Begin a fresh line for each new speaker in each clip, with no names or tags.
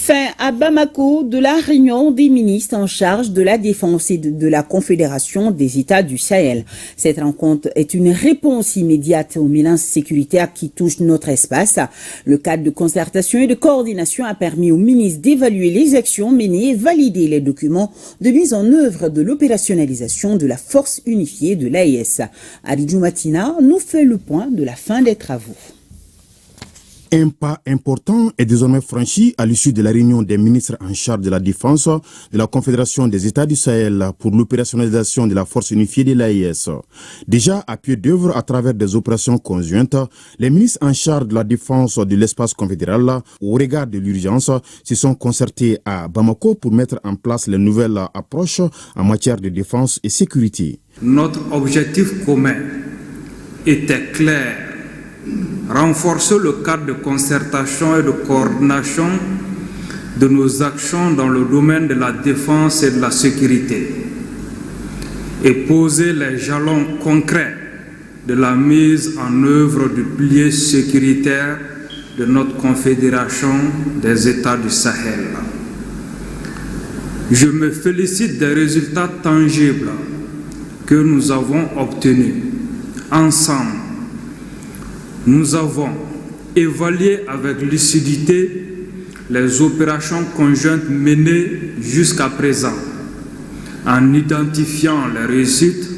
Fin à Bamako de la réunion des ministres en charge de la défense et de la Confédération des États du Sahel. Cette rencontre est une réponse immédiate aux menaces sécuritaires qui touchent notre espace. Le cadre de concertation et de coordination a permis aux ministres d'évaluer les actions menées et valider les documents de mise en œuvre de l'opérationnalisation de la force unifiée de l'AES. Aridjou Matina nous fait le point de la fin des travaux.
Un pas important est désormais franchi à l'issue de la réunion des ministres en charge de la défense de la Confédération des États du Sahel pour l'opérationnalisation de la force unifiée de l'AES. Déjà à pied d'œuvre à travers des opérations conjointes, les ministres en charge de la défense de l'espace confédéral, au regard de l'urgence, se sont concertés à Bamako pour mettre en place les nouvelles approches en matière de défense et sécurité.
Notre objectif commun était clair. Renforcer le cadre de concertation et de coordination de nos actions dans le domaine de la défense et de la sécurité et poser les jalons concrets de la mise en œuvre du pilier sécuritaire de notre Confédération des États du Sahel. Je me félicite des résultats tangibles que nous avons obtenus ensemble. Nous avons évalué avec lucidité les opérations conjointes menées jusqu'à présent, en identifiant les réussites,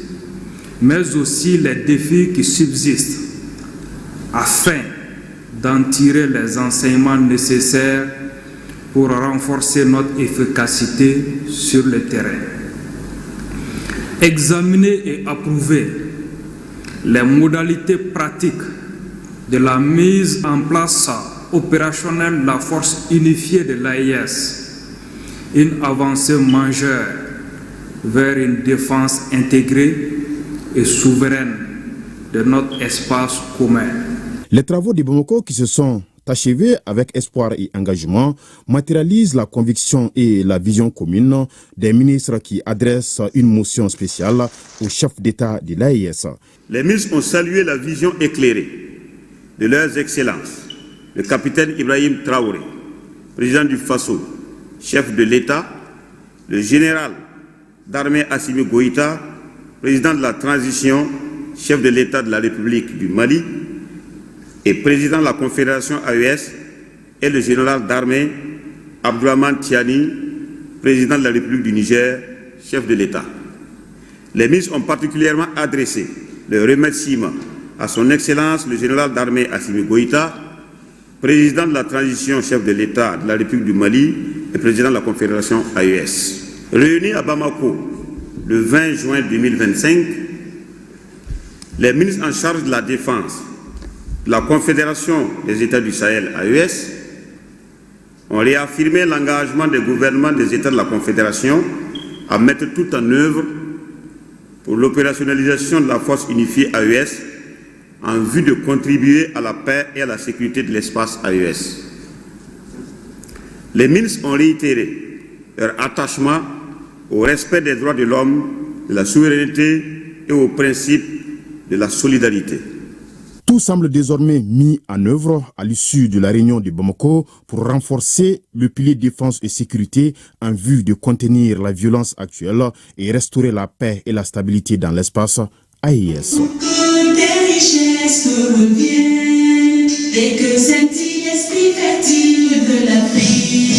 mais aussi les défis qui subsistent, afin d'en tirer les enseignements nécessaires pour renforcer notre efficacité sur le terrain. Examiner et approuver les modalités pratiques de la mise en place opérationnelle de la force unifiée de l'AES, une avancée majeure vers une défense intégrée et souveraine de notre espace commun.
Les travaux de Bamako qui se sont achevés avec espoir et engagement matérialisent la conviction et la vision commune des ministres qui adressent une motion spéciale au chef d'État de l'AES.
Les ministres ont salué la vision éclairée de leurs excellences, le capitaine Ibrahim Traoré, président du Faso, chef de l'État, le général d'armée Assimi Goïta, président de la transition, chef de l'État de la République du Mali et président de la Confédération AES, et le général d'armée Abdourahmane Tiani, président de la République du Niger, chef de l'État. Les ministres ont particulièrement adressé leurs remerciements à son Excellence le général d'armée Assimi Goïta, président de la transition, chef de l'État de la République du Mali et président de la Confédération AES. Réunis à Bamako le 20 juin 2025, les ministres en charge de la défense de la Confédération des États du Sahel AES ont réaffirmé l'engagement des gouvernements des États de la Confédération à mettre tout en œuvre pour l'opérationnalisation de la force unifiée AES en vue de contribuer à la paix et à la sécurité de l'espace AES. Les ministres ont réitéré leur attachement au respect des droits de l'homme, de la souveraineté et au principe de la solidarité.
Tout semble désormais mis en œuvre à l'issue de la réunion de Bamako pour renforcer le pilier défense et sécurité en vue de contenir la violence actuelle et restaurer la paix et la stabilité dans l'espace AES.
Revient, et que scintille l'esprit fertile de l'Afrique.